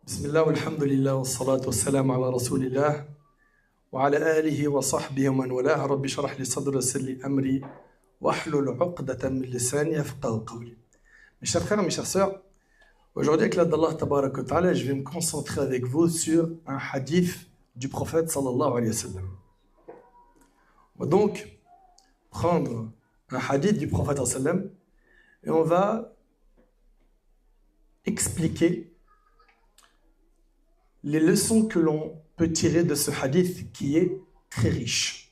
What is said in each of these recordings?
بسم الله والحمد لله والصلاة والسلام على رسول الله وعلى آله وصحبه ومن والاه. رب اشرح لي صدري ويسر لي أمري واحلل عقدة من لساني يفقهوا قولي. Mes chers frères, mes chères sœurs, aujourd'hui avec l'aide d'Allah Tabarak wa Ta'ala, je vais me concentrer avec vous sur un hadith du prophète sallallahu alayhi wa sallam. On va donc prendre un hadith du prophète sallallahu alayhi wa sallam et on va expliquer les leçons que l'on peut tirer de ce hadith qui est très riche.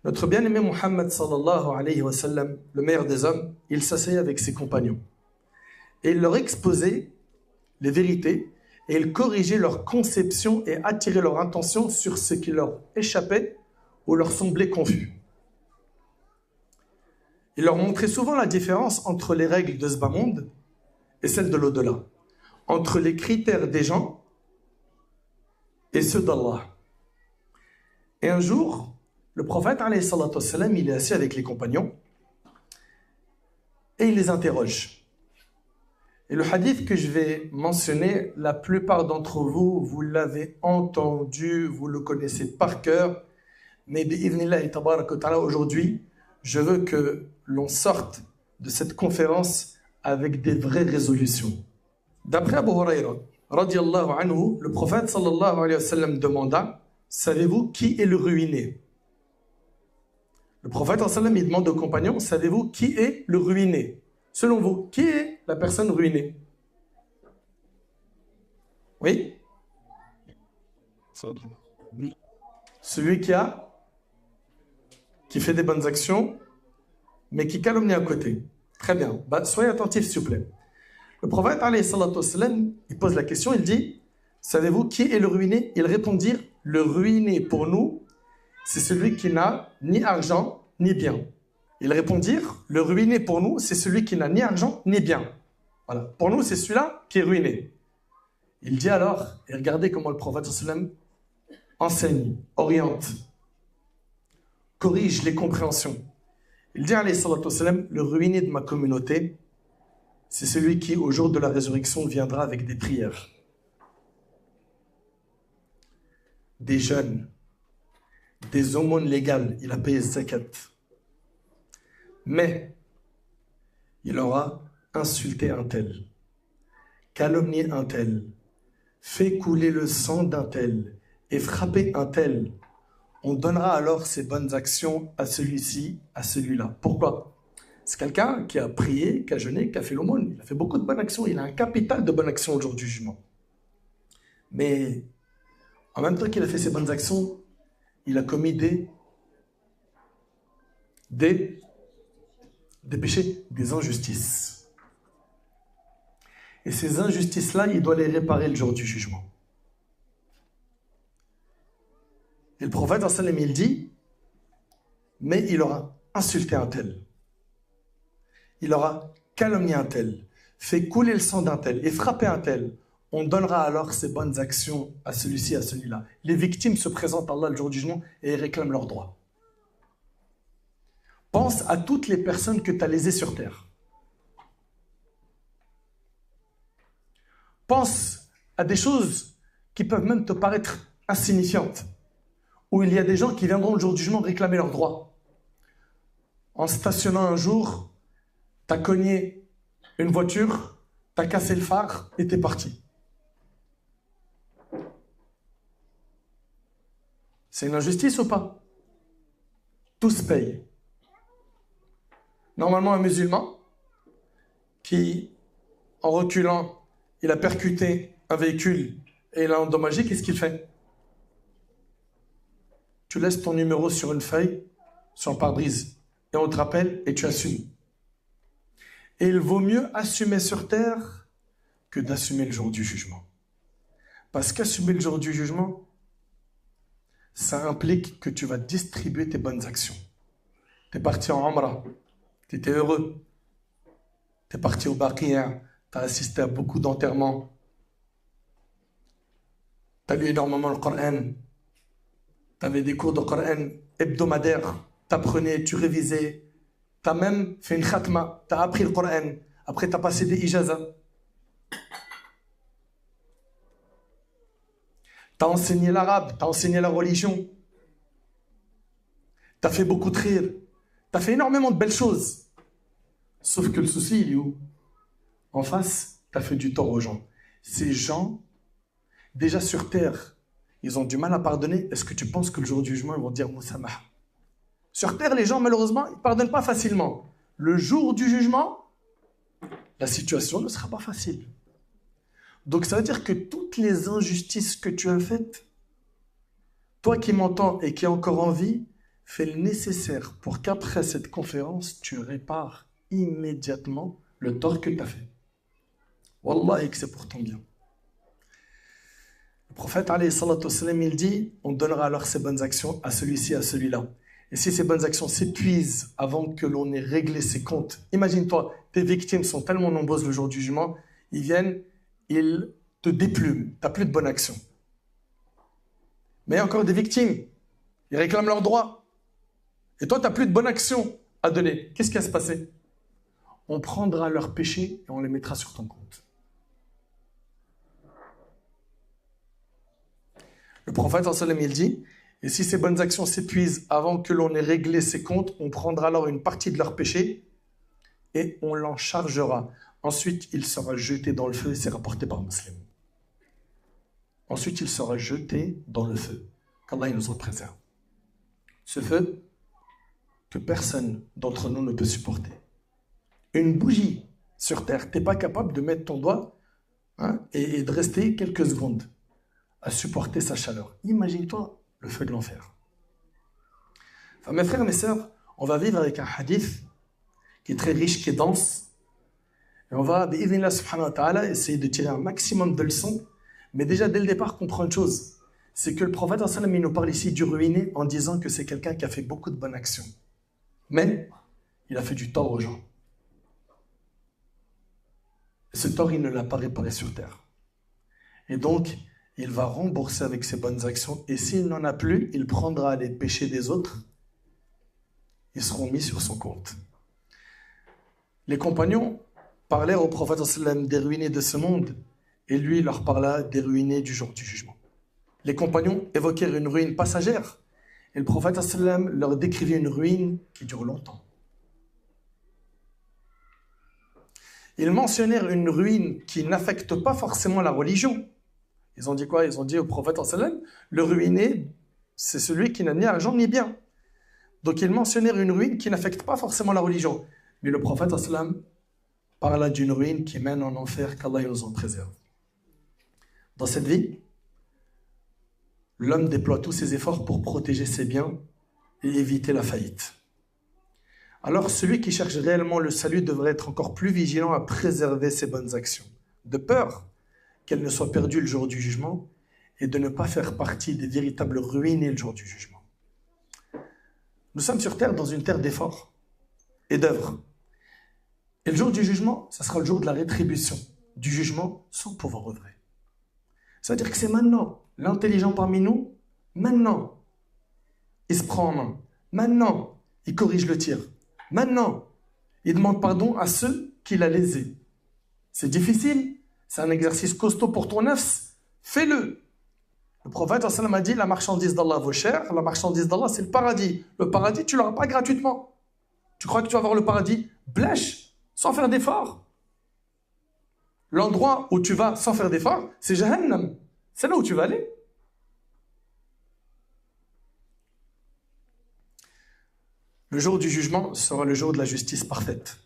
Notre bien-aimé Muhammad sallallahu alayhi wa sallam, le meilleur des hommes, il s'asseyait avec ses compagnons et il leur exposait les vérités et il corrigeait leur conception et attirait leur attention sur ce qui leur échappait ou leur semblait confus. Il leur montrait souvent la différence entre les règles de ce bas monde et celles de l'au-delà, entre les critères des gens et ceux d'Allah. Et un jour, le prophète, alayhi salatu wassalam, il est assis avec les compagnons et il les interroge. Et le hadith que je vais mentionner, la plupart d'entre vous, vous l'avez entendu, vous le connaissez par cœur, mais bi'idhnillahi tabarak wa ta'ala, aujourd'hui, je veux que l'on sorte de cette conférence avec des vraies résolutions. D'après Abu Huraira, radiyallahu anhu, le prophète sallallahu alayhi wa sallam demanda: savez-vous qui est le ruiné? Le prophète sallallahu alayhi wa sallam, il demande aux compagnons: savez-vous qui est le ruiné? Selon vous, qui est la personne ruinée? Oui? Celui qui fait des bonnes actions, mais qui calomnie à côté. Très bien. Soyez attentifs, s'il vous plaît. Le prophète, alayhi salatu wassalam, il pose la question, il dit: savez-vous qui est le ruiné? Ils répondirent: le ruiné pour nous, c'est celui qui n'a ni argent ni bien. Ils répondirent: le ruiné pour nous, c'est celui qui n'a ni argent ni bien. Voilà. Pour nous, c'est celui-là qui est ruiné. Il dit alors, et regardez comment le prophète sallam enseigne, oriente, corrige les compréhensions. Il dit, alayhi salatu wassalam, le ruiné de ma communauté, c'est celui qui, au jour de la résurrection, viendra avec des prières, des jeûnes, des aumônes légales. Il a payé zakat. Mais il aura insulté un tel, calomnié un tel, fait couler le sang d'un tel et frappé un tel. On donnera alors ses bonnes actions à celui-ci, à celui-là. Pourquoi? C'est quelqu'un qui a prié, qui a jeûné, qui a fait l'aumône. Il a fait beaucoup de bonnes actions. Il a un capital de bonnes actions au jour du jugement. Mais en même temps qu'il a fait ces bonnes actions, il a commis des péchés, des injustices. Et ces injustices-là, il doit les réparer le jour du jugement. Et le prophète, il dit, mais il aura insulté un tel. Il aura calomnié un tel, fait couler le sang d'un tel et frappé un tel. On donnera alors ses bonnes actions à celui-ci, à celui-là. Les victimes se présentent à Allah le jour du jugement et réclament leurs droits. Pense à toutes les personnes que tu as lésées sur terre. Pense à des choses qui peuvent même te paraître insignifiantes, où il y a des gens qui viendront le jour du jugement réclamer leurs droits. En stationnant un jour, t'as cogné une voiture, t'as cassé le phare et t'es parti. C'est une injustice ou pas? Tous payent. Normalement, un musulman qui, en reculant, il a percuté un véhicule et il a endommagé, qu'est-ce qu'il fait? Tu laisses ton numéro sur une feuille, sur un pare-brise, et on te rappelle et tu assumes. Et il vaut mieux assumer sur terre que d'assumer le jour du jugement. Parce qu'assumer le jour du jugement, ça implique que tu vas distribuer tes bonnes actions. Tu es parti en Umrah, tu étais heureux. Tu es parti au Baqiya, tu as assisté à beaucoup d'enterrements. Tu as lu énormément le Coran. Tu avais des cours de Coran hebdomadaires. Tu apprenais, tu révisais. Tu as même fait une khatma, tu as appris le Coran. Après, tu as passé des ijazas. t'as enseigné l'arabe, t'as enseigné la religion, t'as fait beaucoup de rire, t'as fait énormément de belles choses. Sauf que le souci, il est où? En face, t'as fait du tort aux gens. Ces gens, déjà sur terre, ils ont du mal à pardonner. Est-ce que tu penses que le jour du jugement, ils vont dire Moussamah? Sur terre, les gens, malheureusement, ils ne pardonnent pas facilement. Le jour du jugement, la situation ne sera pas facile. Donc ça veut dire que toutes les injustices que tu as faites, toi qui m'entends et qui es encore en vie, fais le nécessaire pour qu'après cette conférence, tu répares immédiatement le tort que tu as fait. Wallah, et que c'est pour ton bien. Le prophète, alayhi salatu wassalam, il dit, on donnera alors ses bonnes actions à celui-ci, à celui-là. Et si ces bonnes actions s'épuisent avant que l'on ait réglé ses comptes, imagine-toi, tes victimes sont tellement nombreuses le jour du jugement, ils viennent, ils te déplument, tu n'as plus de bonnes actions. Mais il y a encore des victimes, ils réclament leurs droits. Et toi, tu n'as plus de bonnes actions à donner. Qu'est-ce qui va se passer? On prendra leurs péchés et on les mettra sur ton compte. Le prophète, il dit, et si ces bonnes actions s'épuisent avant que l'on ait réglé ses comptes, on prendra alors une partie de leurs péchés et on l'en chargera. Ensuite, il sera jeté dans le feu, et c'est rapporté par Muslim. Ensuite, il sera jeté dans le feu. Qu'Allah nous en préserve. Ce feu que personne d'entre nous ne peut supporter. Une bougie sur terre, tu n'es pas capable de mettre ton doigt et de rester quelques secondes à supporter sa chaleur. Imagine-toi le feu de l'enfer. Enfin, mes frères et mes sœurs, on va vivre avec un hadith qui est très riche, qui est dense. Et on va, bi'idhnillah subhanahu wa ta'ala, essayer de tirer un maximum de leçons. Mais déjà, dès le départ, comprendre une chose. C'est que le prophète, il nous parle ici du ruiné en disant que c'est quelqu'un qui a fait beaucoup de bonnes actions. Mais il a fait du tort aux gens. Et ce tort, il ne l'a pas réparé sur terre. Et donc, il va rembourser avec ses bonnes actions. Et s'il n'en a plus, il prendra les péchés des autres. Ils seront mis sur son compte. Les compagnons parlèrent au prophète des ruinés de ce monde. Et lui, il leur parla des ruinés du jour du jugement. Les compagnons évoquèrent une ruine passagère. Et le prophète leur décrivait une ruine qui dure longtemps. Ils mentionnèrent une ruine qui n'affecte pas forcément la religion. Ils ont dit quoi? Ils ont dit au prophète, le ruiné, c'est celui qui n'a ni argent ni bien. Donc ils mentionnèrent une ruine qui n'affecte pas forcément la religion. Mais le prophète parla d'une ruine qui mène en enfer, qu'Allah nous en préserve. Dans cette vie, l'homme déploie tous ses efforts pour protéger ses biens et éviter la faillite. Alors celui qui cherche réellement le salut devrait être encore plus vigilant à préserver ses bonnes actions, de peur qu'elles ne soient perdues le jour du jugement et de ne pas faire partie des véritables ruinés le jour du jugement. Nous sommes sur terre dans une terre d'efforts et d'œuvres. Et le jour du jugement, ça sera le jour de la rétribution, du jugement sans pouvoir œuvrer. C'est-à-dire que c'est maintenant, l'intelligent parmi nous, maintenant, il se prend en main. Maintenant, il corrige le tir. Maintenant, il demande pardon à ceux qu'il a lésés. C'est difficile, c'est un exercice costaud pour ton nafs, fais-le. Le prophète a dit, la marchandise d'Allah vaut cher, la marchandise d'Allah c'est le paradis. Le paradis, tu ne l'auras pas gratuitement. Tu crois que tu vas avoir le paradis blèche, sans faire d'effort. L'endroit où tu vas sans faire d'effort, c'est Jahannam. C'est là où tu vas aller. Le jour du jugement sera le jour de la justice parfaite,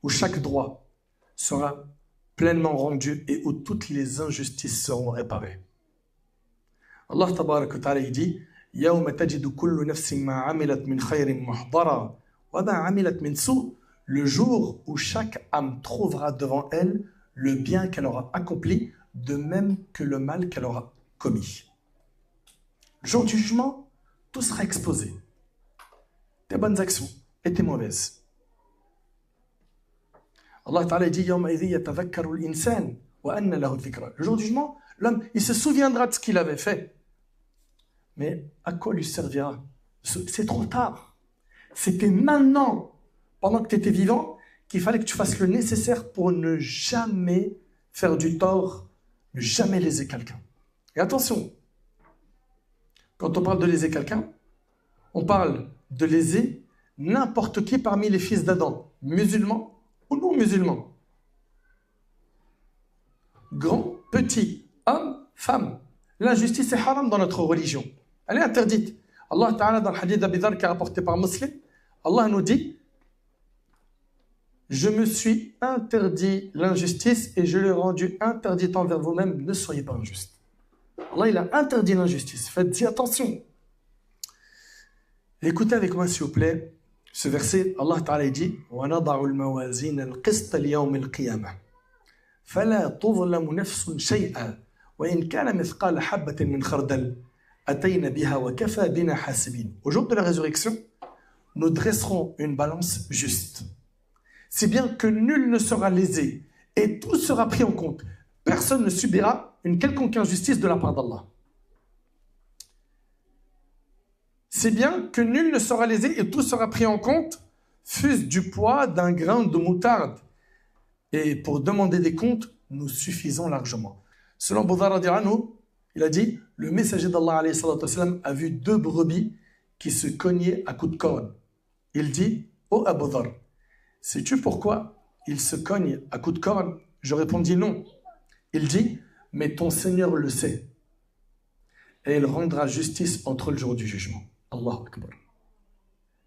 où chaque droit sera pleinement rendu et où toutes les injustices seront réparées. Allah tabarak wa ta'ala dit يَوْمَ تَجِدُ كُلُّ نَفْسٍ مَا عَمِلَتْ مِنْ خَيْرٍ مُحْضَرًا وَمَا عَمِلَتْ مِنْ سُوءٍ. Le jour où chaque âme trouvera devant elle le bien qu'elle aura accompli, de même que le mal qu'elle aura commis. Le jour du jugement, tout sera exposé. Tes bonnes actions et tes mauvaises. Allah Ta'ala dit le jour du jugement, l'homme, il se souviendra de ce qu'il avait fait. Mais à quoi lui servira? C'est trop tard. C'était maintenant, pendant que tu étais vivant, qu'il fallait que tu fasses le nécessaire pour ne jamais faire du tort, ne jamais léser quelqu'un. Et attention, Quand on parle de léser quelqu'un, on parle de léser n'importe qui parmi les fils d'Adam, musulmans ou non musulmans. Grand, petit, homme, femme. L'injustice est haram dans notre religion. Elle est interdite. Allah Ta'ala, dans le hadith d'Abi Dharr qui est rapporté par Muslim, Allah nous dit: je me suis interdit l'injustice et je l'ai rendu interdite envers vous-même, ne soyez pas injustes. Allah, il a interdit l'injustice. Faites-y attention. Écoutez avec moi, s'il vous plaît, ce verset. Allah Ta'ala dit: وَنَضَعُ الْمَوَازِينَ الْقِسْطَ لِيَوْمِ الْقِيَامَةِ فَلَا تُظْلَمُ نَفْسٌ شَيْئًا وَإِنْ كَانَ مِثْقَالَ حَبَّةٍ مِنْ خَرْدَلٍ أَتَيْنَا بِهَا وَكَفَى بِنَا حَاسِبِينَ. Au jour de la résurrection, nous dresserons une balance juste, si bien que nul ne sera lésé et tout sera pris en compte. Personne ne subira une quelconque injustice de la part d'Allah. Si bien que nul ne sera lésé et tout sera pris en compte, fût-ce du poids d'un grain de moutarde. Et pour demander des comptes, nous suffisons largement. Selon Budar radiallahu anhu, il a dit: le messager d'Allah alayhi salatu wassalam a vu 2 brebis qui se cognaient à coups de corne. Il dit: ô Abu Dhar, sais-tu pourquoi ils se cognent à coups de corne? Je répondis: non. Il dit: mais ton Seigneur le sait. Et il rendra justice entre le jour du jugement. Allahu Akbar.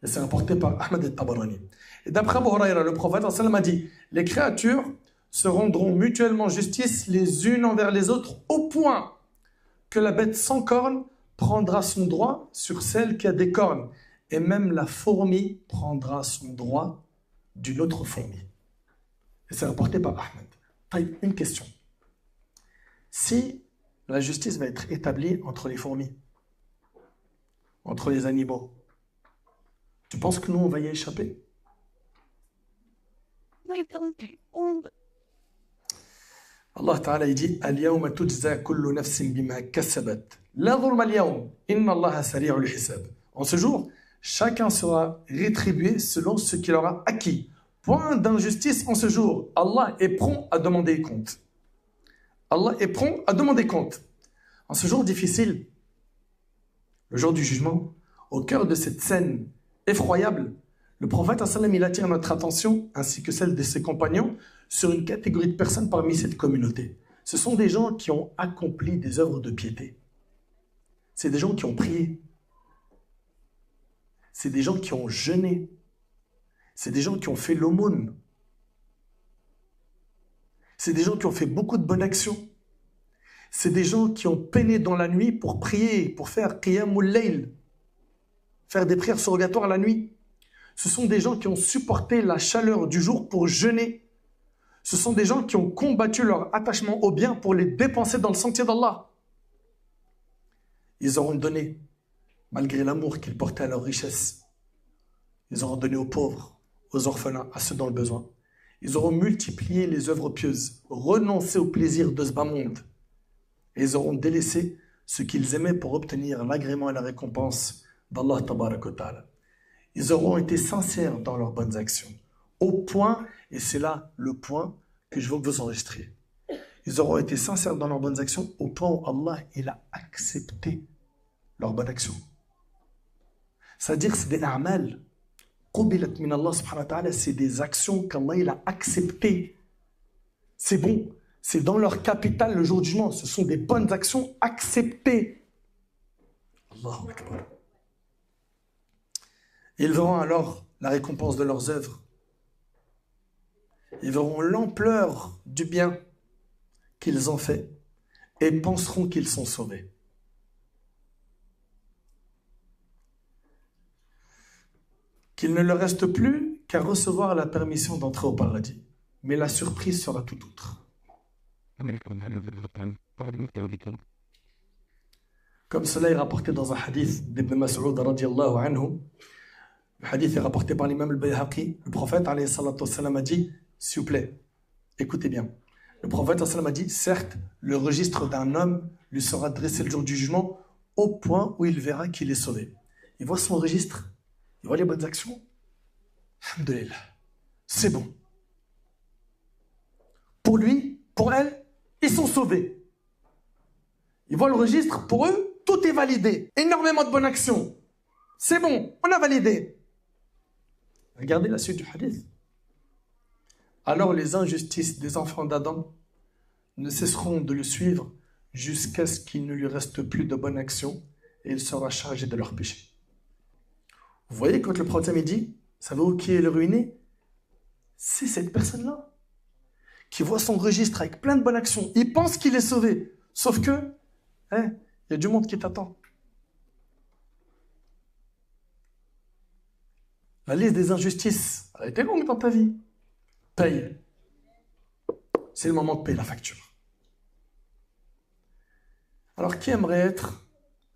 Et c'est rapporté par Ahmad al-Tabarani. Et d'après Abu Huraira, le prophète a dit: les créatures se rendront mutuellement justice les unes envers les autres au point que la bête sans cornes prendra son droit sur celle qui a des cornes. Et même la fourmi prendra son droit d'une autre fourmi. Et c'est rapporté par Ahmed. Une question. Si la justice va être établie entre les fourmis, entre les animaux, tu penses que nous, on va y échapper? Allah Ta'ala dit: Al-yawma tujza kullu nafsin bima kasabat. La dhulma al-yawm, inna Allaha sari'ul hisab. En ce jour, chacun sera rétribué selon ce qu'il aura acquis. Point d'injustice en ce jour. Allah est prompt à demander compte. Allah est prompt à demander compte. En ce jour difficile, le jour du jugement, au cœur de cette scène effroyable, le prophète il attire notre attention, ainsi que celle de ses compagnons, sur une catégorie de personnes parmi cette communauté. Ce sont des gens qui ont accompli des œuvres de piété. C'est des gens qui ont prié. C'est des gens qui ont jeûné. C'est des gens qui ont fait l'aumône. C'est des gens qui ont fait beaucoup de bonnes actions. C'est des gens qui ont peiné dans la nuit pour prier, pour faire qiyamul layl, faire des prières surrogatoires la nuit. Ce sont des gens qui ont supporté la chaleur du jour pour jeûner. Ce sont des gens qui ont combattu leur attachement au bien pour les dépenser dans le sentier d'Allah. Ils auront donné, malgré l'amour qu'ils portaient à leur richesse. Ils auront donné aux pauvres, aux orphelins, à ceux dans le besoin. Ils auront multiplié les œuvres pieuses, renoncé au plaisir de ce bas monde. Et ils auront délaissé ce qu'ils aimaient pour obtenir l'agrément et la récompense d'Allah Tabaraka wa Ta'ala. Ils auront été sincères dans leurs bonnes actions. Au point, et c'est là le point que je veux que vous enregistriez. Ils auront été sincères dans leurs bonnes actions au point où Allah il a accepté leurs bonnes actions. C'est-à-dire que c'est des a'mal. Qubilat min Allah subhanahu wa ta'ala, c'est des actions qu'Allah il a acceptées. C'est bon. C'est dans leur capital le jour du jugement. Ce sont des bonnes actions acceptées. Allahu Akbar. Ils verront alors la récompense de leurs œuvres. Ils verront l'ampleur du bien qu'ils ont fait et penseront qu'ils sont sauvés. Qu'il ne leur reste plus qu'à recevoir la permission d'entrer au paradis. Mais la surprise sera tout autre. Comme cela est rapporté dans un hadith d'Ibn Mas'ud radiyallahu anhu. Le hadith est rapporté par l'imam al-Bayhaqi. Le prophète alayhi salatu wassalam a dit, s'il vous plaît, écoutez bien. Le prophète alayhi sallam a dit, certes, le registre d'un homme lui sera dressé le jour du jugement au point où il verra qu'il est sauvé. Il voit son registre, il voit les bonnes actions. Alhamdulillah, c'est bon. Pour lui, pour elle, ils sont sauvés. Ils voient le registre, pour eux, tout Tout est validé. Énormément de bonnes actions. C'est bon, on a validé. Regardez la suite du hadith. Alors les injustices des enfants d'Adam ne cesseront de le suivre jusqu'à ce qu'il ne lui reste plus de bonnes actions et il sera chargé de leurs péchés. Vous voyez, quand le prophète dit, savez-vous qui est le ruiné? C'est cette personne-là qui voit son registre avec plein de bonnes actions. Il pense qu'il est sauvé. Sauf que, il y a du monde qui t'attend. La liste des injustices, elle a été longue dans ta vie. Paye. C'est le moment de payer la facture. Alors, qui aimerait être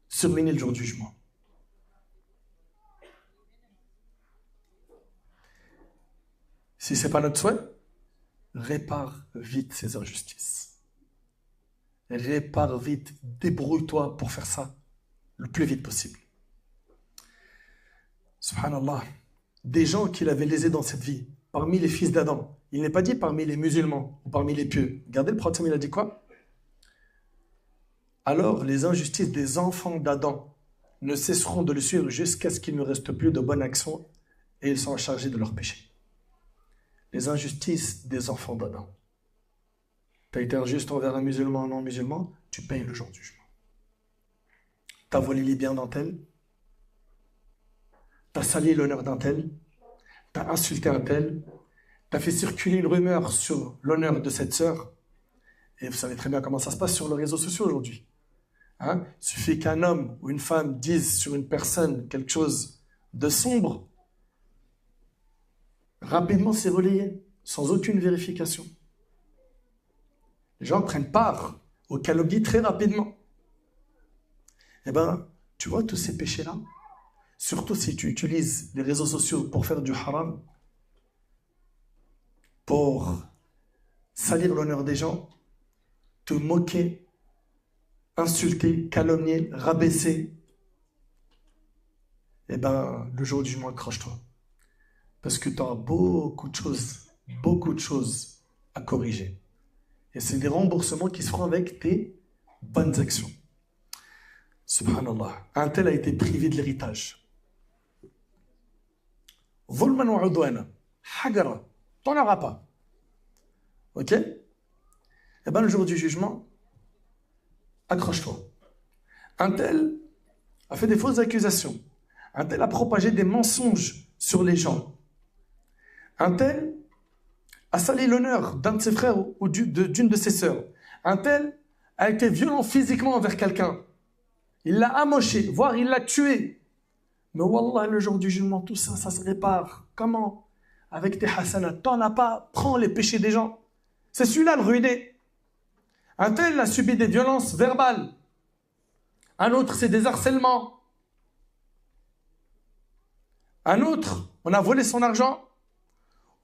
surruiné le jour du jugement? Si ce n'est pas notre souhait, répare vite ces injustices. Répare vite, débrouille-toi pour faire ça le plus vite possible. Subhanallah, des gens qu'il avait lésés dans cette vie, parmi les fils d'Adam. Il n'est pas dit parmi les musulmans ou parmi les pieux. Regardez le prophète, il a dit quoi? Alors les injustices des enfants d'Adam ne cesseront de le suivre jusqu'à ce qu'il ne reste plus de bonnes actions et ils seront chargés de leurs péchés. Les injustices des enfants d'Adam. Tu as été injuste envers un musulman ou un non-musulman, tu payes le jour du jugement. Tu as volé les biens d'un tel, tu as sali l'honneur d'un tel, tu as insulté un tel, tu as fait circuler une rumeur sur l'honneur de cette sœur. Et vous savez très bien comment ça se passe sur les réseaux sociaux aujourd'hui. Il suffit qu'un homme ou une femme dise sur une personne quelque chose de sombre, rapidement c'est relayé, sans aucune vérification. Les gens prennent part aux calomnies très rapidement. Eh bien, tu vois tous ces péchés-là, surtout si tu utilises les réseaux sociaux pour faire du haram, pour salir l'honneur des gens, te moquer, insulter, calomnier, rabaisser, eh bien, le jour du jugement, accroche-toi. Parce que tu auras beaucoup de choses à corriger. Et c'est des remboursements qui se feront avec tes bonnes actions. Subhanallah. Un tel a été privé de l'héritage. Zulman wa udwana. Hagara. T'en auras pas. Ok? Eh bien, le jour du jugement, accroche-toi. Un tel a fait des fausses accusations. Un tel a propagé des mensonges sur les gens. Un tel a sali l'honneur d'un de ses frères ou d'une de ses sœurs. Un tel a été violent physiquement envers quelqu'un. Il l'a amoché, voire il l'a tué. Mais wallah, le jour du jugement, tout ça, ça se répare. Comment? Avec tes hasanats. T'en as pas, prends les péchés des gens. C'est celui-là le ruiné. Un tel a subi des violences verbales. Un autre, c'est des harcèlements. Un autre, on a volé son argent.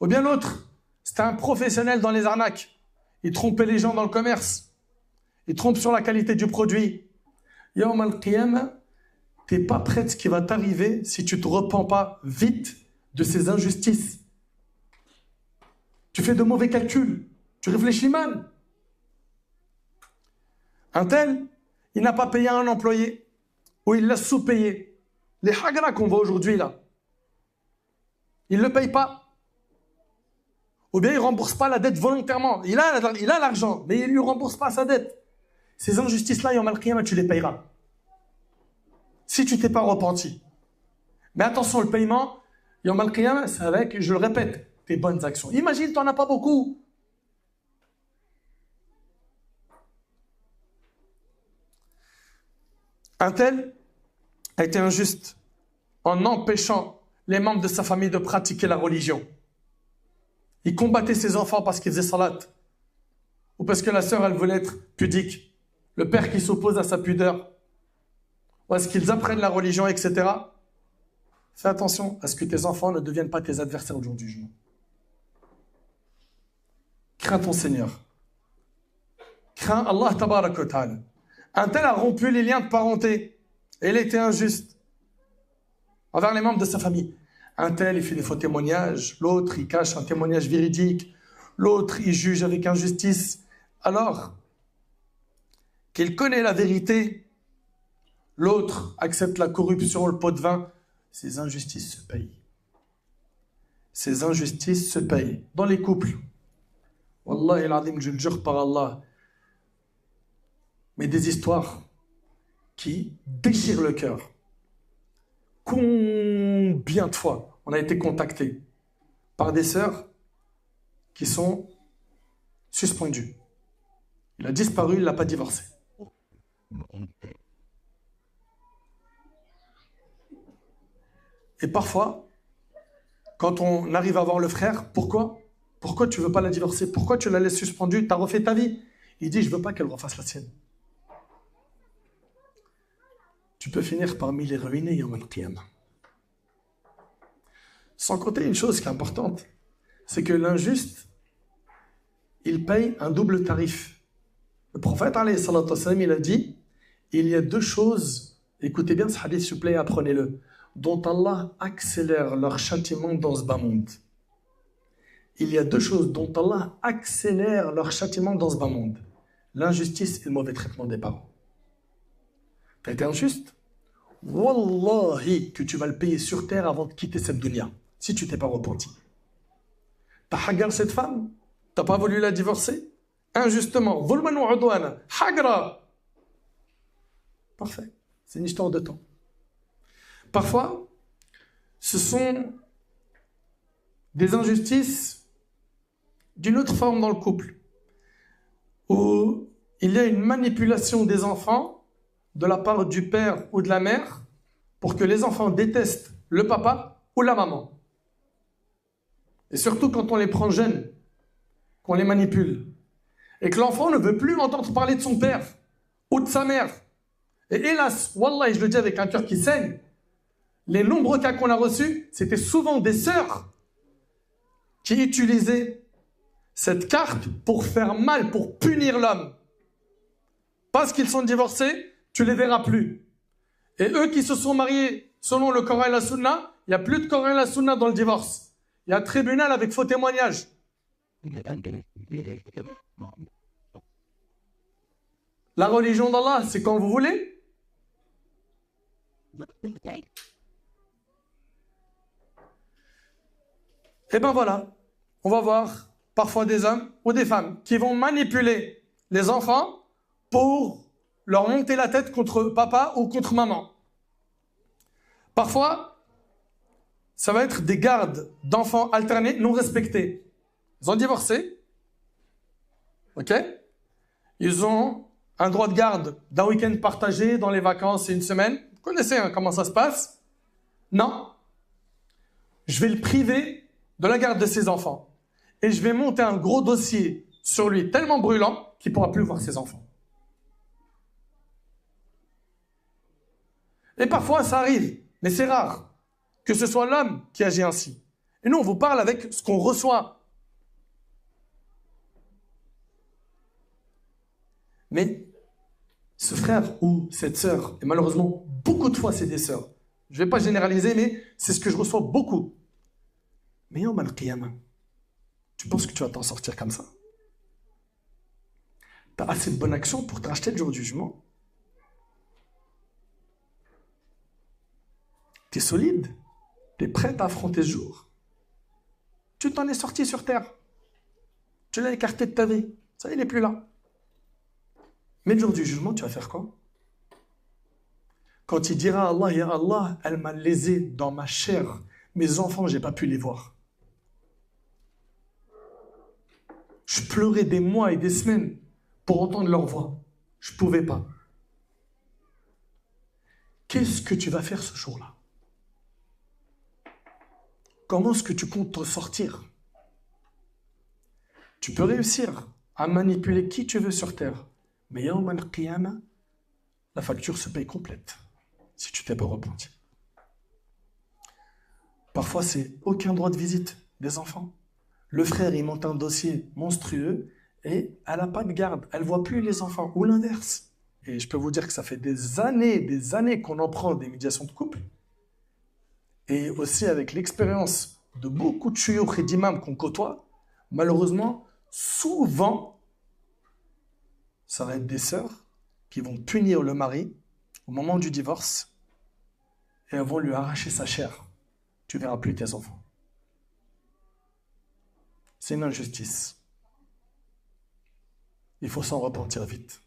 Ou bien l'autre, c'était un professionnel dans les arnaques. Il trompait les gens dans le commerce. Il trompe sur la qualité du produit. Yawm al-Qiyamah, tu n'es pas prêt de ce qui va t'arriver si tu ne te repens pas vite de ces injustices. Tu fais de mauvais calculs. Tu réfléchis mal. Un tel, il n'a pas payé un employé ou il l'a sous-payé. Les hagra qu'on voit aujourd'hui là, il ne le paye pas. Ou bien il ne rembourse pas la dette volontairement. Il a l'argent, mais il ne lui rembourse pas sa dette. Ces injustices-là, Yawm al-Qiyamah, tu les payeras. Si tu ne t'es pas repenti. Mais attention, le paiement, Yawm al-Qiyamah, c'est avec, je le répète, tes bonnes actions. Imagine, tu n'en as pas beaucoup. Un tel a été injuste en empêchant les membres de sa famille de pratiquer la religion. Il combattait ses enfants parce qu'ils faisaient salat. Ou parce que la sœur, elle voulait être pudique. Le père qui s'oppose à sa pudeur. Ou à ce qu'ils apprennent la religion, etc. Fais attention à ce que tes enfants ne deviennent pas tes adversaires au jour du jugement. Crains ton Seigneur. Crains Allah tabarak wa ta'ala. Un tel a rompu les liens de parenté. Et il était injuste envers les membres de sa famille. Un tel, il fait des faux témoignages. L'autre, il cache un témoignage véridique. L'autre, il juge avec injustice. Alors qu'il connaît la vérité, l'autre accepte la corruption, le pot de vin. Ces injustices se payent. Ces injustices se payent. Dans les couples, Wallahi al-Azim, je le jure par Allah, mais des histoires qui déchirent le cœur. Combien de fois on a été contacté par des sœurs qui sont suspendues. Il a disparu, il ne l'a pas divorcé. Et parfois, quand on arrive à voir le frère, pourquoi tu ne veux pas la divorcer? Pourquoi tu la laisses suspendue? Tu as refait ta vie. Il dit, je ne veux pas qu'elle refasse la sienne. Tu peux finir parmi les ruinés, Yawm al-Qiyamah. Sans compter une chose qui est importante, c'est que l'injuste, il paye un double tarif. Le prophète, alayhi salatu wassalam, il a dit, il y a deux choses, écoutez bien ce hadith, s'il vous plaît, apprenez-le, dont Allah accélère leur châtiment dans ce bas monde. Il y a deux choses dont Allah accélère leur châtiment dans ce bas monde. L'injustice et le mauvais traitement des parents. Tu as été injuste? Wallahi que tu vas le payer sur terre avant de quitter cette dunya, si tu t'es pas repenti. T'as hagar cette femme? T'as pas voulu la divorcer? Injustement. Zulman wa udwana. Hagra. Parfait. C'est une histoire de temps. Parfois, ce sont des injustices d'une autre forme dans le couple, où il y a une manipulation des enfants de la part du père ou de la mère pour que les enfants détestent le papa ou la maman. Et surtout quand on les prend jeunes, qu'on les manipule, et que l'enfant ne veut plus entendre parler de son père ou de sa mère. Et hélas, wallah, je le dis avec un cœur qui saigne, les nombreux cas qu'on a reçus, c'était souvent des sœurs qui utilisaient cette carte pour faire mal, pour punir l'homme. Parce qu'ils sont divorcés, tu les verras plus. Et eux qui se sont mariés selon le Coran et la Sunna, il n'y a plus de Coran et la Sunna dans le divorce. Il y a un tribunal avec faux témoignages. La religion d'Allah, c'est quand vous voulez. Et ben voilà, on va voir parfois des hommes ou des femmes qui vont manipuler les enfants pour leur monter la tête contre papa ou contre maman. Parfois, ça va être des gardes d'enfants alternés non respectés. Ils ont divorcé, ok? Ils ont un droit de garde d'un week-end partagé dans les vacances et une semaine. Vous connaissez comment ça se passe? Non. Je vais le priver de la garde de ses enfants. Et je vais monter un gros dossier sur lui tellement brûlant qu'il ne pourra plus voir ses enfants. Et parfois, ça arrive, mais c'est rare que ce soit l'homme qui agit ainsi. Et nous, on vous parle avec ce qu'on reçoit. Mais ce frère ou cette sœur, et malheureusement, beaucoup de fois, c'est des sœurs. Je ne vais pas généraliser, mais c'est ce que je reçois beaucoup. Mais Yawm al-Qiyamah, tu penses que tu vas t'en sortir comme ça? Tu as assez de bonnes actions pour te racheter le jour du jugement? Tu es solide? Tu es prête à affronter ce jour? Tu t'en es sorti sur terre. Tu l'as écarté de ta vie. Ça, il n'est plus là. Mais le jour du jugement, tu vas faire quoi? Quand il dira à Allah, ya Allah, elle m'a lésé dans ma chair. Mes enfants, je n'ai pas pu les voir. Je pleurais des mois et des semaines pour entendre leur voix. Je ne pouvais pas. Qu'est-ce que tu vas faire ce jour-là? Comment est-ce que tu comptes t'en sortir? Tu peux réussir à manipuler qui tu veux sur terre. Mais Yawm al-Qiyamah, la facture se paye complète si tu t'es pas repenti. Parfois, c'est aucun droit de visite des enfants. Le frère, il monte un dossier monstrueux et elle n'a pas de garde. Elle ne voit plus les enfants. Ou l'inverse. Et je peux vous dire que ça fait des années qu'on en prend des médiations de couple. Et aussi avec l'expérience de beaucoup de chouyoukh et d'imams qu'on côtoie, malheureusement, souvent, ça va être des sœurs qui vont punir le mari au moment du divorce, et elles vont lui arracher sa chair. Tu verras plus tes enfants. C'est une injustice. Il faut s'en repentir vite.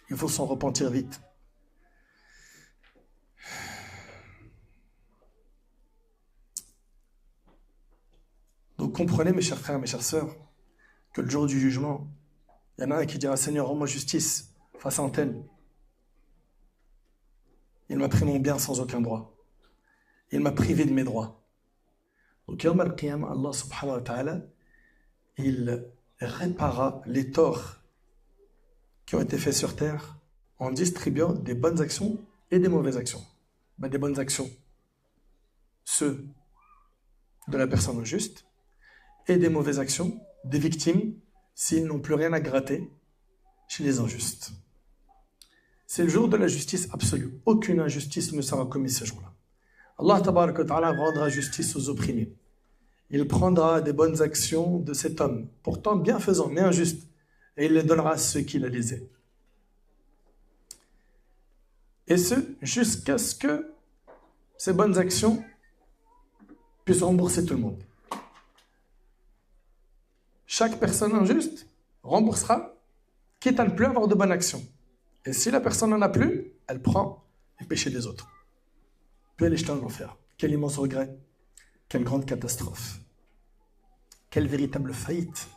Il faut s'en repentir vite. Donc comprenez, mes chers frères, mes chères sœurs, que le jour du jugement, il y en a un qui dira « Seigneur, rends-moi justice face à un tel. Il m'a pris mon bien sans aucun droit. Il m'a privé de mes droits. » Donc, Yawm al-Qiyamah, Allah subhanahu wa ta'ala, il répara les torts qui ont été faits sur terre en distribuant des bonnes actions et des mauvaises actions. Ben, des bonnes actions, ceux de la personne injuste, et des mauvaises actions, des victimes, s'ils n'ont plus rien à gratter chez les injustes. C'est le jour de la justice absolue. Aucune injustice ne sera commise ce jour-là. Allah tabaraka wa ta'ala rendra justice aux opprimés. Il prendra des bonnes actions de cet homme, pourtant bienfaisant, mais injuste, et il les donnera à ceux qui les lisaient. Et ce, jusqu'à ce que ces bonnes actions puissent rembourser tout le monde. Chaque personne injuste remboursera, quitte à ne plus avoir de bonnes actions. Et si la personne n'en a plus, elle prend les péchés des autres. Puis elle est jetée dans l'enfer. Quel immense regret. Quelle grande catastrophe. Quelle véritable faillite.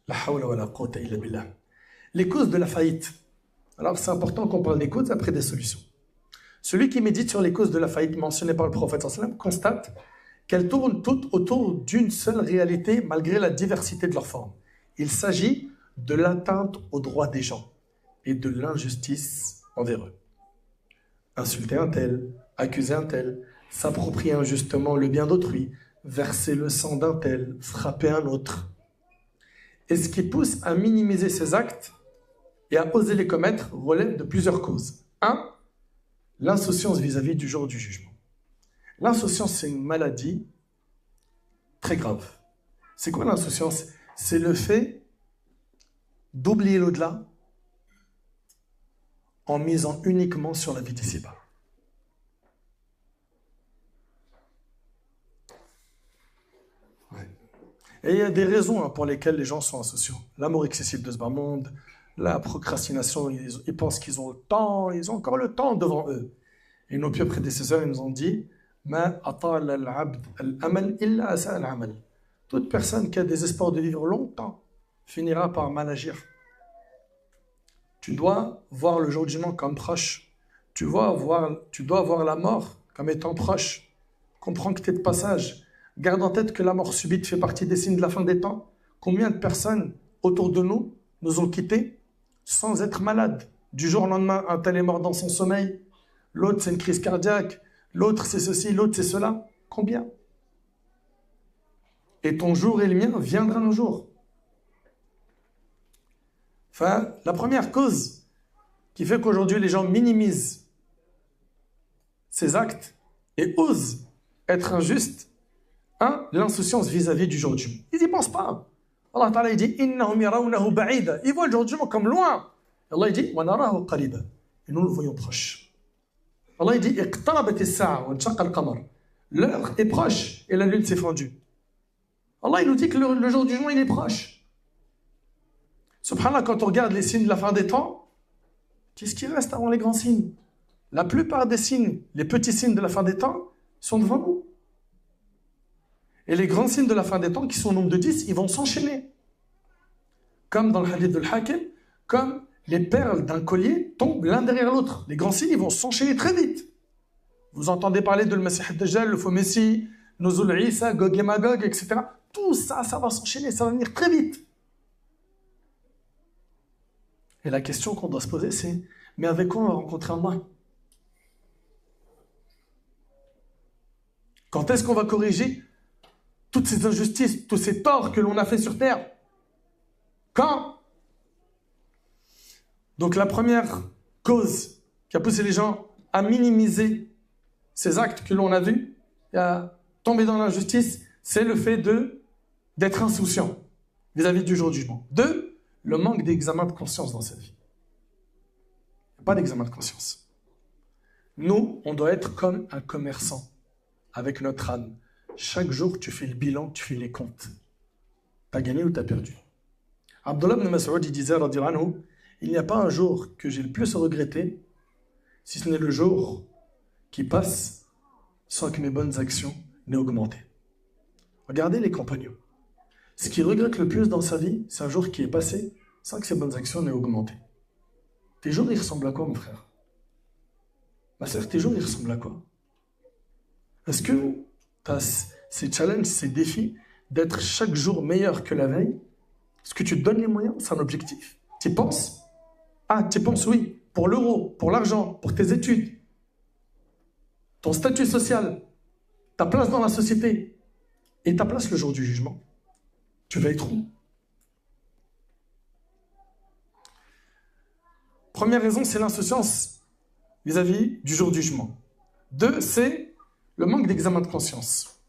La hawla wa la quwwata illa billah. Les causes de la faillite. Alors c'est important qu'on parle des causes après des solutions. Celui qui médite sur les causes de la faillite mentionnées par le prophète sallam constate qu'elles tournent toutes autour d'une seule réalité malgré la diversité de leurs formes. Il s'agit de l'atteinte aux droits des gens et de l'injustice envers eux. Insulter un tel, accuser un tel, s'approprier injustement le bien d'autrui, verser le sang d'un tel, frapper un autre. Et ce qui pousse à minimiser ces actes et à oser les commettre relève de plusieurs causes. 1. L'insouciance vis-à-vis du jour du jugement. L'insouciance, c'est une maladie très grave. C'est quoi l'insouciance? C'est le fait d'oublier l'au-delà en misant uniquement sur la vie d'ici-bas. Ouais. Et il y a des raisons pour lesquelles les gens sont insouciants. L'amour excessif de ce bas monde, la procrastination, ils pensent qu'ils ont le temps, ils ont encore le temps devant eux. Et nos pieux prédécesseurs, ils nous ont dit toute personne qui a des espoirs de vivre longtemps finira par mal agir. Tu dois voir le jour du jugement comme proche. Tu dois voir la mort comme étant proche. Comprends que tu es de passage. Garde en tête que la mort subite fait partie des signes de la fin des temps. Combien de personnes autour de nous nous ont quittés sans être malades? Du jour au lendemain, un tel est mort dans son sommeil. L'autre, c'est une crise cardiaque. L'autre, c'est ceci. L'autre, c'est cela. Combien? Et ton jour et le mien viendra un jour. Enfin, la première cause qui fait qu'aujourd'hui les gens minimisent ces actes et osent être injustes, l'insouciance vis-à-vis du jour du jugement. Ils n'y pensent pas. Allah Ta'ala dit innahum yarawnahu ba'ida. Ils voient le jour du jugement comme loin. Allah dit wa narahu qariba. Et nous le voyons proche. Allah dit iqtarabat as-sa'a wa inshaqa al-qamar. L'heure est proche et la lune s'est fendue. Allah il nous dit que le jour du jugement il est proche. Subhanallah, quand on regarde les signes de la fin des temps, qu'est-ce qui reste avant les grands signes? La plupart des signes, les petits signes de la fin des temps, sont devant nous. Et les grands signes de la fin des temps, qui sont au nombre de 10, ils vont s'enchaîner. Comme dans le hadith de l'Hakim, comme les perles d'un collier tombent l'un derrière l'autre. Les grands signes, ils vont s'enchaîner très vite. Vous entendez parler de le Messie ad-Dajjal, le faux Messie, Nuzul Isa, Gog et Magog, etc. Tout ça, ça va s'enchaîner, ça va venir très vite. Et la question qu'on doit se poser, c'est mais avec quoi on va rencontrer Allah? Quand est-ce qu'on va corriger toutes ces injustices, tous ces torts que l'on a fait sur terre? Quand? Donc la première cause qui a poussé les gens à minimiser ces actes que l'on a vus et à tomber dans l'injustice, c'est le fait d'être insouciant vis-à-vis du jour du jugement. 2, le manque d'examen de conscience dans cette vie. Pas d'examen de conscience. Nous, on doit être comme un commerçant avec notre âne. Chaque jour, tu fais le bilan, tu fais les comptes. T'as gagné ou t'as perdu. Abdullah ibn Mas'ud, il disait, radiyallahu anhu, il n'y a pas un jour que j'ai le plus regretté, si ce n'est le jour qui passe sans que mes bonnes actions n'aient augmenté. Regardez les compagnons. Ce qu'ils regrettent le plus dans sa vie, c'est un jour qui est passé sans que ses bonnes actions n'aient augmenté. Tes jours, ils ressemblent à quoi, mon frère? Ma sœur, tes jours, ils ressemblent à quoi? Est-ce que tu as ces challenges, ces défis d'être chaque jour meilleur que la veille? Est-ce que tu te donnes les moyens? C'est un objectif. Tu y penses? Ah, tu y penses, oui. Pour l'euro, pour l'argent, pour tes études, ton statut social, ta place dans la société et ta place le jour du jugement. Tu vas être où? Première raison, c'est l'insouciance vis-à-vis du jour du jugement. 2, c'est le manque d'examen de conscience.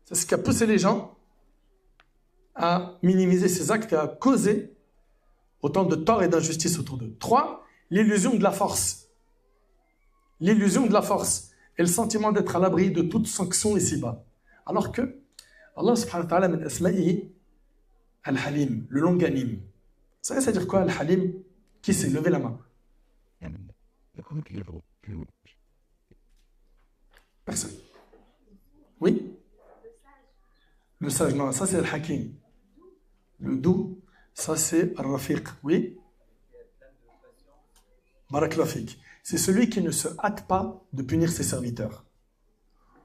C'est ce qui a poussé les gens à minimiser ces actes et à causer autant de tort et d'injustice autour d'eux. 3, l'illusion de la force. L'illusion de la force et le sentiment d'être à l'abri de toute sanction ici-bas. Alors que Allah subhanahu wa ta'ala min asma'ihi al-halim, le longanime. Vous savez, ça veut dire quoi, al-halim? Qui s'est levé la main? Personne. Oui? Le sage, non, ça c'est al-hakim. Le doux, ça c'est al-rafiq. Oui? Barakallahu fik. C'est celui qui ne se hâte pas de punir ses serviteurs.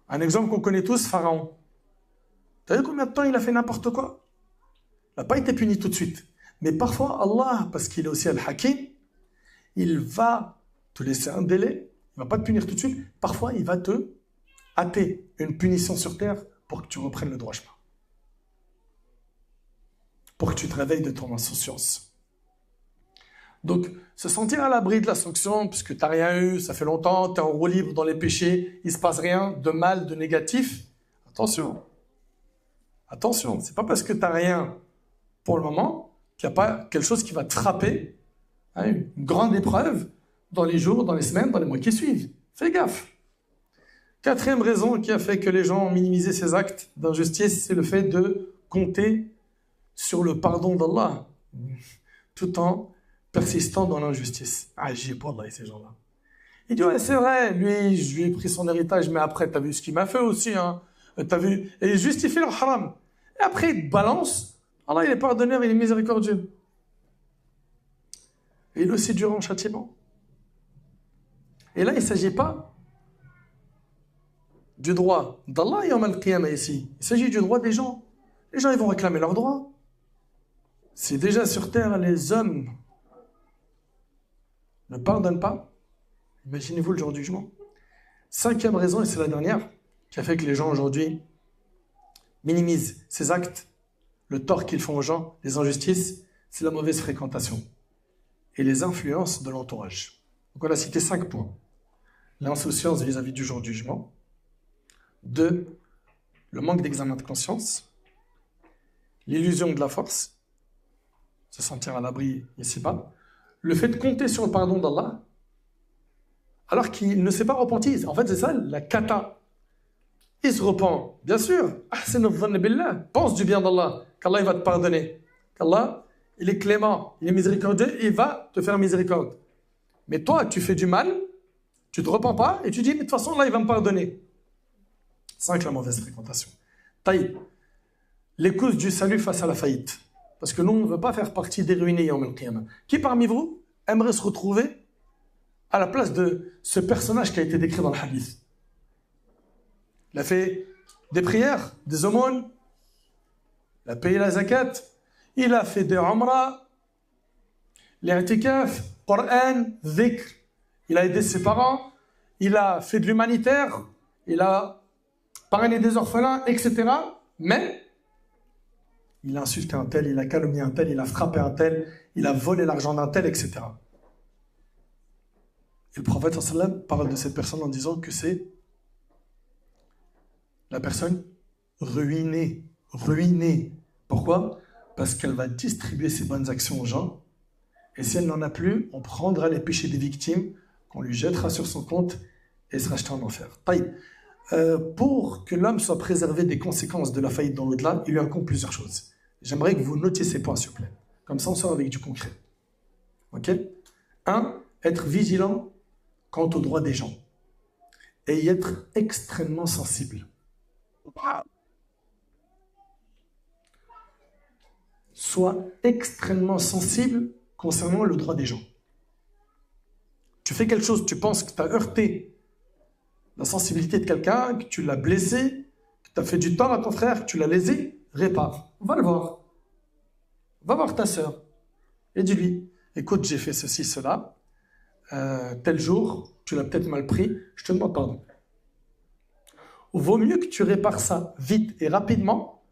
Un exemple qu'on connaît tous, Pharaon. Tu as vu combien de temps il a fait n'importe quoi? Il n'a pas été puni tout de suite. Mais parfois, Allah, parce qu'il est aussi Al-Hakim, il va te laisser un délai, il ne va pas te punir tout de suite. Parfois, il va te hâter une punition sur terre pour que tu reprennes le droit chemin. Pour que tu te réveilles de ton insouciance. Donc, se sentir à l'abri de la sanction, puisque tu n'as rien eu, ça fait longtemps, tu es en roue libre dans les péchés, il ne se passe rien de mal, de négatif. Attention. Attention, c'est pas parce que tu n'as rien pour le moment qu'il n'y a pas quelque chose qui va te frapper, hein, une grande épreuve dans les jours, dans les semaines, dans les mois qui suivent. Fais gaffe. 4e raison qui a fait que les gens ont minimisé ces actes d'injustice, c'est le fait de compter sur le pardon d'Allah, tout en persistant dans l'injustice. Ajib, wallah, ces gens-là. Il dit, ouais, c'est vrai, lui, je lui ai pris son héritage, mais après, t'as vu ce qu'il m'a fait aussi, hein. T'as vu, et il justifie le haram. Et après, il te balance, Allah, il est pardonneur, il est miséricordieux. Et il est aussi durant le châtiment. Et là, il ne s'agit pas du droit d'Allah, yawm al-qiyamah ici. Il s'agit du droit des gens. Les gens, ils vont réclamer leurs droits. Si déjà sur terre, les hommes ne pardonnent pas, imaginez-vous le jour du jugement. 5e raison, et c'est la dernière, qui a fait que les gens aujourd'hui minimisent ces actes, le tort qu'ils font aux gens, les injustices, c'est la mauvaise fréquentation et les influences de l'entourage. Donc on a cité 5 points. L'insouciance vis-à-vis du jour du jugement. 2, le manque d'examen de conscience. L'illusion de la force, se sentir à l'abri ici-bas. Le fait de compter sur le pardon d'Allah, alors qu'il ne s'est pas repenti. En fait, c'est ça la kata. Il se repent, bien sûr. Pense du bien d'Allah, qu'Allah il va te pardonner. Qu'Allah, il est clément, il est miséricordieux, il va te faire miséricorde. Mais toi, tu fais du mal, tu ne te repens pas, et tu dis, mais de toute façon, là, il va me pardonner. 5, la mauvaise fréquentation. Taïb, les causes du salut face à la faillite. Parce que nous, on ne veut pas faire partie des ruinés yawm al-qiyamah. Qui parmi vous aimerait se retrouver à la place de ce personnage qui a été décrit dans le hadith? Il a fait des prières, des aumônes, il a payé la zakat, il a fait des umrah, l'i'tikaf, Qur'an, dhikr, il a aidé ses parents, il a fait de l'humanitaire, il a parrainé des orphelins, etc. Mais il a insulté un tel, il a calomnié un tel, il a frappé un tel, il a volé l'argent d'un tel, etc. Et le prophète sallam parle de cette personne en disant que c'est la personne ruinée. Ruinée. Pourquoi? Parce qu'elle va distribuer ses bonnes actions aux gens Et si elle n'en a plus, on prendra les péchés des victimes, qu'on lui jettera sur son compte et sera jeté en enfer. Taïb. Pour que l'homme soit préservé des conséquences de la faillite dans l'au-delà, il lui incombe plusieurs choses. J'aimerais que vous notiez ces points, s'il vous plaît. Comme ça, on sort avec du concret. Ok? 1. Être vigilant quant aux droits des gens. Et y être extrêmement sensible. Sois extrêmement sensible concernant le droit des gens. Tu fais quelque chose, tu penses que tu as heurté la sensibilité de quelqu'un, que tu l'as blessé, que tu as fait du tort à ton frère, que tu l'as lésé, répare. Va le voir. Va voir ta sœur et dis-lui, écoute, j'ai fait ceci, cela, tel jour, tu l'as peut-être mal pris, je te demande pardon. Vaut mieux que tu répares ça vite et rapidement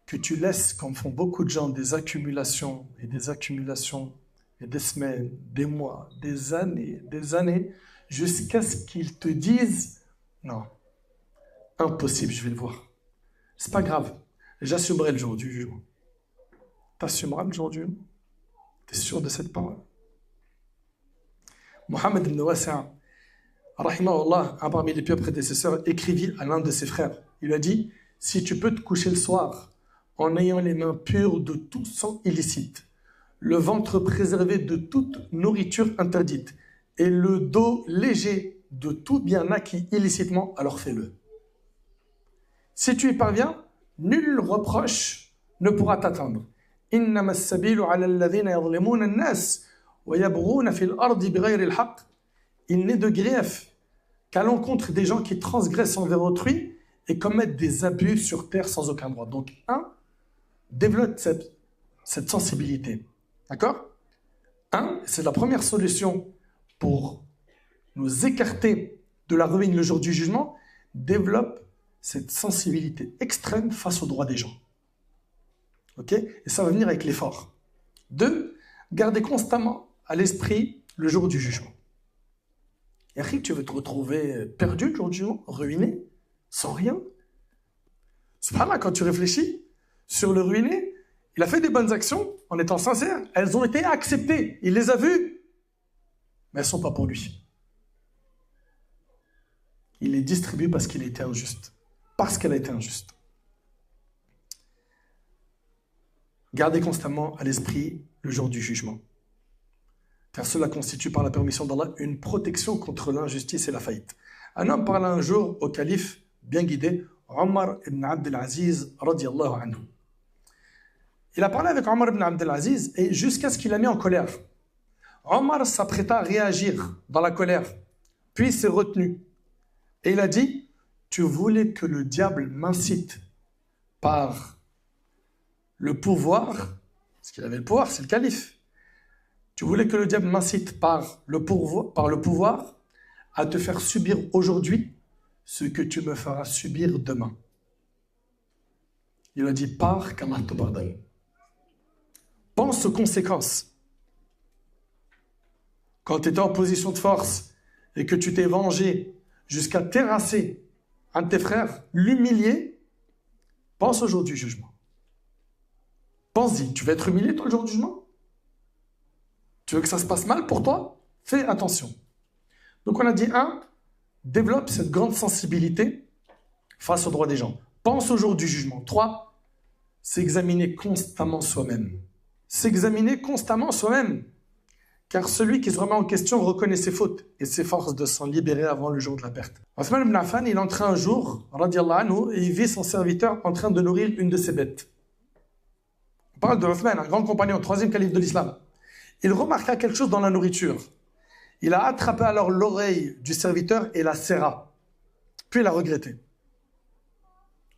que tu laisses, comme font beaucoup de gens, des accumulations et des accumulations et des semaines, des mois, des années, jusqu'à ce qu'ils te disent non, impossible, je vais le voir. C'est pas grave, j'assumerai le jour du jugement. T'assumeras le jour du jugement. T'es sûr de cette parole? Mohammed ibn Wasi'a, rahimahullah, un parmi les pieux prédécesseurs, écrivit à l'un de ses frères. Il a dit, si tu peux te coucher le soir en ayant les mains pures de tout sang illicite, le ventre préservé de toute nourriture interdite et le dos léger de tout bien acquis illicitement, alors fais-le. Si tu y parviens, nul reproche ne pourra t'atteindre. إنما السبيل على الذين يظلمون الناس ويبغون في الأرض بغير الحق. Il n'est de grief qu'à l'encontre des gens qui transgressent envers autrui et commettent des abus sur terre sans aucun droit. Donc, développe cette sensibilité. D'accord? C'est la première solution pour nous écarter de la ruine le jour du jugement. Développe cette sensibilité extrême face aux droits des gens. Ok? Et ça va venir avec l'effort. 2. Gardez constamment à l'esprit le jour du jugement. Et tu veux te retrouver perdu le jour du jugement, ruiné, sans rien. Subhanallah, quand tu réfléchis sur le ruiné, il a fait des bonnes actions en étant sincère. Elles ont été acceptées. Il les a vues. Mais elles ne sont pas pour lui. Il les distribue parce qu'il a été injuste. Parce qu'elle a été injuste. Gardez constamment à l'esprit le jour du jugement. Car cela constitue par la permission d'Allah une protection contre l'injustice et la faillite. Un homme parla un jour au calife bien guidé, Omar ibn Abd al-Aziz radiyallahu anhu. Il a parlé avec Omar ibn Abd al-Aziz et jusqu'à ce qu'il l'a mis en colère. Omar s'apprêta à réagir dans la colère, puis s'est retenu. Et il a dit, tu voulais que le diable m'incite par le pouvoir, parce qu'il avait le pouvoir, c'est le calife. Tu voulais que le diable m'incite par le pouvoir à te faire subir aujourd'hui ce que tu me feras subir demain. Il a dit, pars qu'Allah te pardonne. Pense aux conséquences. Quand tu étais en position de force et que tu t'es vengé jusqu'à terrasser un de tes frères, l'humilier, pense au jour du jugement. Pense-y, tu vas être humilié toi le jour du jugement? Tu veux que ça se passe mal pour toi? Fais attention. Donc on a dit, développe cette grande sensibilité face aux droits des gens. Pense au jour du jugement. 3, s'examiner constamment soi-même. S'examiner constamment soi-même. Car celui qui se remet en question reconnaît ses fautes et s'efforce de s'en libérer avant le jour de la perte. Othman ibn Affan, il entrait un jour, radiallahu anhu, et il vit son serviteur en train de nourrir une de ses bêtes. On parle de Othman, un grand compagnon, 3e calife de l'islam. Il remarqua quelque chose dans la nourriture. Il a attrapé alors l'oreille du serviteur et la serra. Puis il a regretté.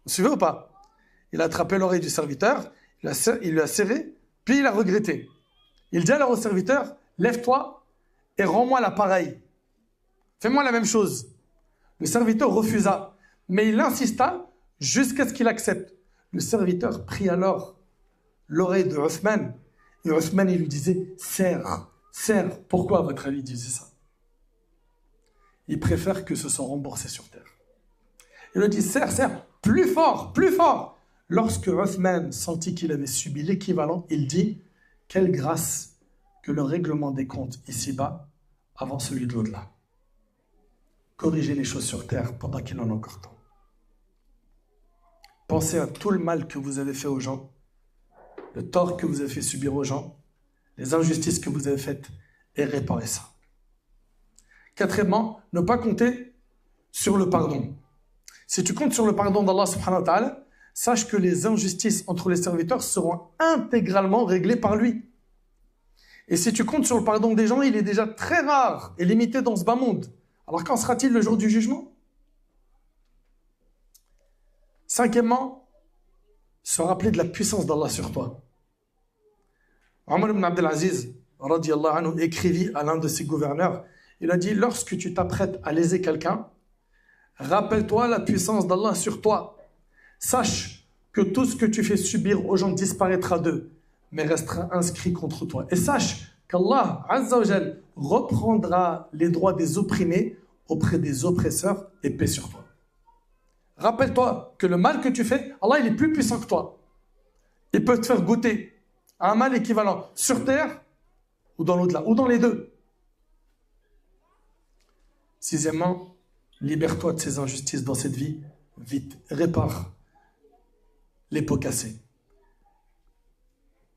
Vous suivez ou pas? Il a attrapé l'oreille du serviteur, il lui a serré, puis il a regretté. Il dit alors au serviteur, lève-toi et rends-moi l'appareil. Fais-moi la même chose. Le serviteur refusa, mais il insista jusqu'à ce qu'il accepte. Le serviteur prit alors l'oreille de Othman. Et Othman, il lui disait, serre. Pourquoi, à votre avis, il disait ça? Il préfère que ce soit remboursé sur terre. Il lui dit, serre, plus fort. Lorsque Othman sentit qu'il avait subi l'équivalent, il dit, quelle grâce que le règlement des comptes ici-bas avant celui de l'au-delà. Corrigez les choses sur terre pendant qu'il en a encore temps. Pensez à tout le mal que vous avez fait aux gens, le tort que vous avez fait subir aux gens, les injustices que vous avez faites et réparez ça. Quatrièmement, ne pas compter sur le pardon. Si tu comptes sur le pardon d'Allah subhanahu wa ta'ala, sache que les injustices entre les serviteurs seront intégralement réglées par lui. Et si tu comptes sur le pardon des gens, il est déjà très rare et limité dans ce bas monde. Alors qu'en sera-t-il le jour du jugement? Cinquièmement, se rappeler de la puissance d'Allah sur toi. Omar ibn Abdelaziz, radiyallahu anhu, écrivit à l'un de ses gouverneurs, il a dit, lorsque tu t'apprêtes à léser quelqu'un, rappelle-toi la puissance d'Allah sur toi. Sache que tout ce que tu fais subir aux gens disparaîtra d'eux, mais restera inscrit contre toi. Et sache qu'Allah, Azza wa Jal, reprendra les droits des opprimés auprès des oppresseurs et paix sur toi. Rappelle-toi que le mal que tu fais, Allah, il est plus puissant que toi. Il peut te faire goûter à un mal équivalent sur terre ou dans l'au-delà, ou dans les deux. Sixièmement, libère-toi de ces injustices dans cette vie. Vite, répare les pots cassés.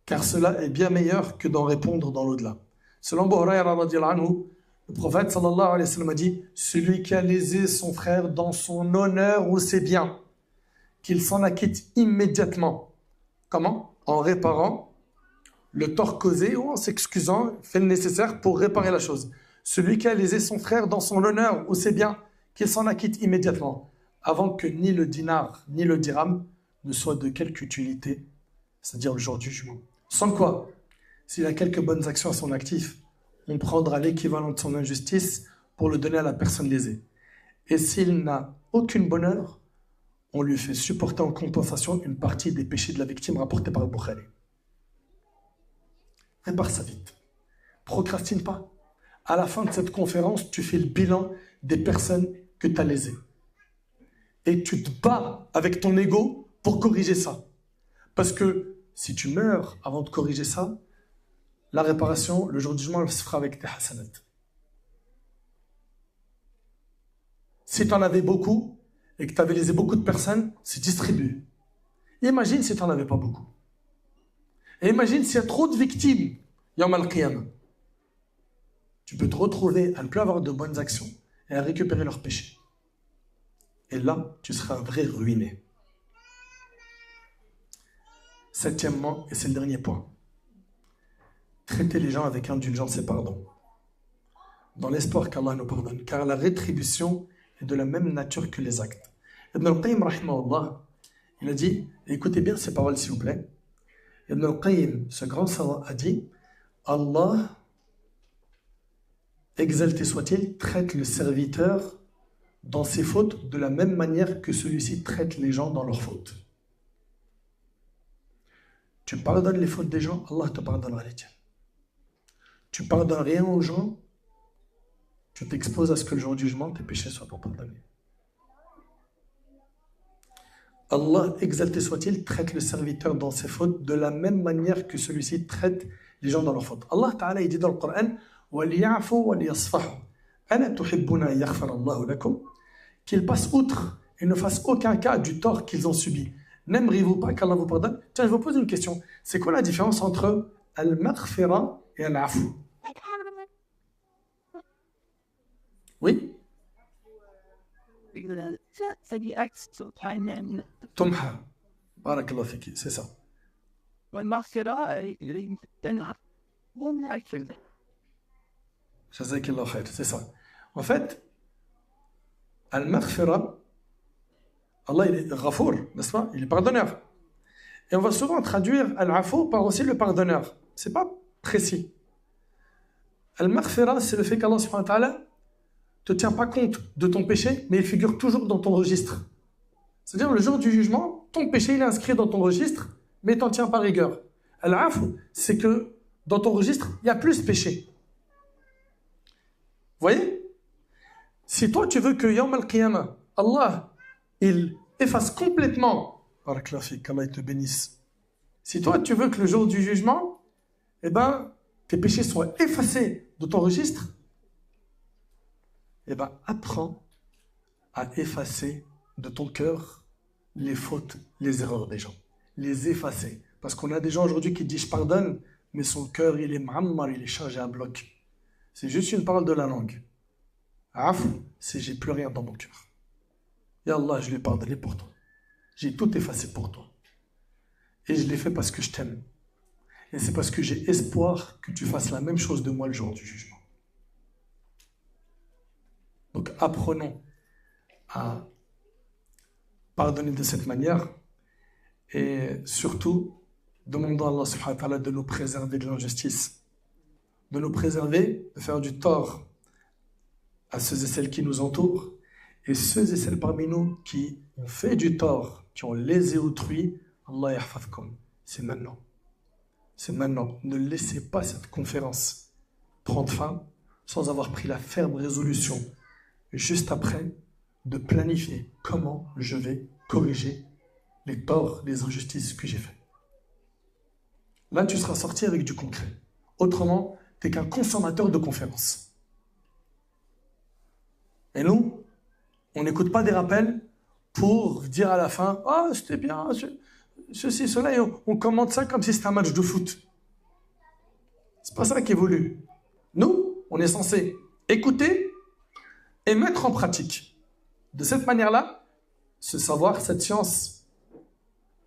Car cela est bien meilleur que d'en répondre dans l'au-delà. Selon Abu Hurayra radiyallahu anhu, le prophète sallallahu alayhi wa sallam a dit « Celui qui a lésé son frère dans son honneur ou ses biens, qu'il s'en acquitte immédiatement. » Comment? En réparant le tort causé ou en s'excusant, fait le nécessaire pour réparer la chose. Celui qui a lésé son frère dans son honneur ou ses biens, qu'il s'en acquitte immédiatement, avant que ni le dinar ni le dirham ne soient de quelque utilité, c'est-à-dire le jour du jugement. Sans quoi, s'il a quelques bonnes actions à son actif, on prendra l'équivalent de son injustice pour le donner à la personne lésée. Et s'il n'a aucune bonne œuvre, on lui fait supporter en compensation une partie des péchés de la victime rapportés par le Bukhari. Répare ça vite. Procrastine pas. À la fin de cette conférence, tu fais le bilan des personnes que tu as lésées. Et tu te bats avec ton ego pour corriger ça. Parce que si tu meurs avant de corriger ça, la réparation, le jour du jugement, elle se fera avec tes hasanat. Si tu en avais beaucoup et que tu avais lésé beaucoup de personnes, c'est distribué. Imagine si tu n'en avais pas beaucoup. Et imagine s'il y a trop de victimes, Yawm al-Qiyamah. Tu peux te retrouver à ne plus avoir de bonnes actions et à récupérer leurs péchés. Et là, tu seras un vrai ruiné. Septièmement, et c'est le dernier point, traiter les gens avec indulgence et pardon, dans l'espoir qu'Allah nous pardonne, car la rétribution est de la même nature que les actes. Ibn al-Qayyim, rahimahullah, il a dit, écoutez bien ces paroles s'il vous plaît, Ibn al-Qayyim, ce grand savant, a dit, Allah, exalté soit-il, traite le serviteur dans ses fautes de la même manière que celui-ci traite les gens dans leurs fautes. Tu pardonnes les fautes des gens, Allah te pardonnera les tiennes. Tu pardonnes rien aux gens, tu t'exposes à ce que le jour du jugement, tes péchés soient pas pardonnés. Allah, exalté soit-il, traite le serviteur dans ses fautes de la même manière que celui-ci traite les gens dans leurs fautes. Allah Ta'ala, il dit dans le Coran, وَلْيَعْفُوا وَلْيَصْفَحُوا أَلَا تُحِبُّونَ أَن يَغْفِرَ اللَّهُ لَكُمْ, qu'ils passent outre et ne fassent aucun cas du tort qu'ils ont subi. N'aimeriez-vous pas qu'Allah vous pardonne? Tiens, je vous pose une question. C'est quoi la différence entre al-maghfira et al-afu? Oui? Tumha. Barakallah fiki, c'est ça. Jazakillah khair, c'est ça. En fait, al-maghfira, Allah il est ghafour, n'est-ce pas? Il est pardonneur. Et on va souvent traduire al-afu par aussi le pardonneur. C'est pas précis. Al-maghfira, c'est le fait qu'Allah subhanahu wa ta'ala te tient pas compte de ton péché, mais il figure toujours dans ton registre. C'est-à-dire, le jour du jugement, ton péché il est inscrit dans ton registre, mais t'en tiens pas rigueur. Al-afu, c'est que dans ton registre, il y a plus péché. Vous voyez? Si toi tu veux que Yawm al-Qiyamah, Allah il efface complètement, qu'Allah te bénisse. Si toi tu veux que le jour du jugement, eh ben, tes péchés soient effacés de ton registre, eh bien, apprends à effacer de ton cœur les fautes, les erreurs des gens. Les effacer. Parce qu'on a des gens aujourd'hui qui disent je pardonne, mais son cœur, il est ma'ammar, il est chargé à bloc. C'est juste une parole de la langue. Af, c'est j'ai plus rien dans mon cœur. Ya Allah, je l'ai pardonné pour toi. J'ai tout effacé pour toi. Et je l'ai fait parce que je t'aime. Et c'est parce que j'ai espoir que tu fasses la même chose de moi le jour du jugement. Donc apprenons à pardonner de cette manière et surtout demandons à Allah subhanahu wa ta'ala de nous préserver de l'injustice, de nous préserver de faire du tort à ceux et celles qui nous entourent et ceux et celles parmi nous qui ont fait du tort, qui ont lésé autrui. Allah yahfazkum, c'est maintenant. C'est maintenant. Ne laissez pas cette conférence prendre fin sans avoir pris la ferme résolution juste après de planifier comment je vais corriger les torts, les injustices que j'ai fait. Là, tu seras sorti avec du concret. Autrement, tu n'es qu'un consommateur de conférences. Et nous, on n'écoute pas des rappels pour dire à la fin « Ah, c'était bien, ceci, cela », et on commente ça comme si c'était un match de foot. C'est pas ça qui est voulu. Nous, on est censé écouter et mettre en pratique. De cette manière-là, ce savoir, cette science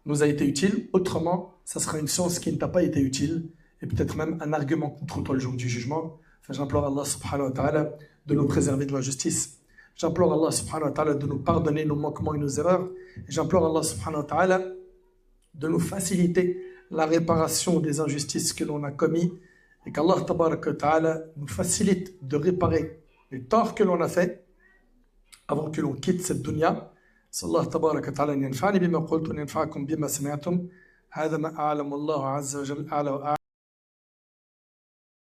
nous a été utile. Autrement, ça sera une science qui ne t'a pas été utile et peut-être même un argument contre toi le jour du jugement. Enfin, j'implore Allah subhanahu wa ta'ala de nous préserver de l'injustice. J'implore Allah subhanahu wa ta'ala de nous pardonner nos manquements et nos erreurs. Et j'implore Allah subhanahu wa ta'ala de nous faciliter la réparation des injustices que l'on a commis et qu'Allah tabaraka wa ta'ala nous facilite de réparer les torts que l'on a fait avant que l'on quitte cette dunya. Sallallahu tabaraka wa ta'ala yanfa'ni bima qultu wa yanfa'akum bima sami'tum. هذا ما أعلم الله عز وجل أعلى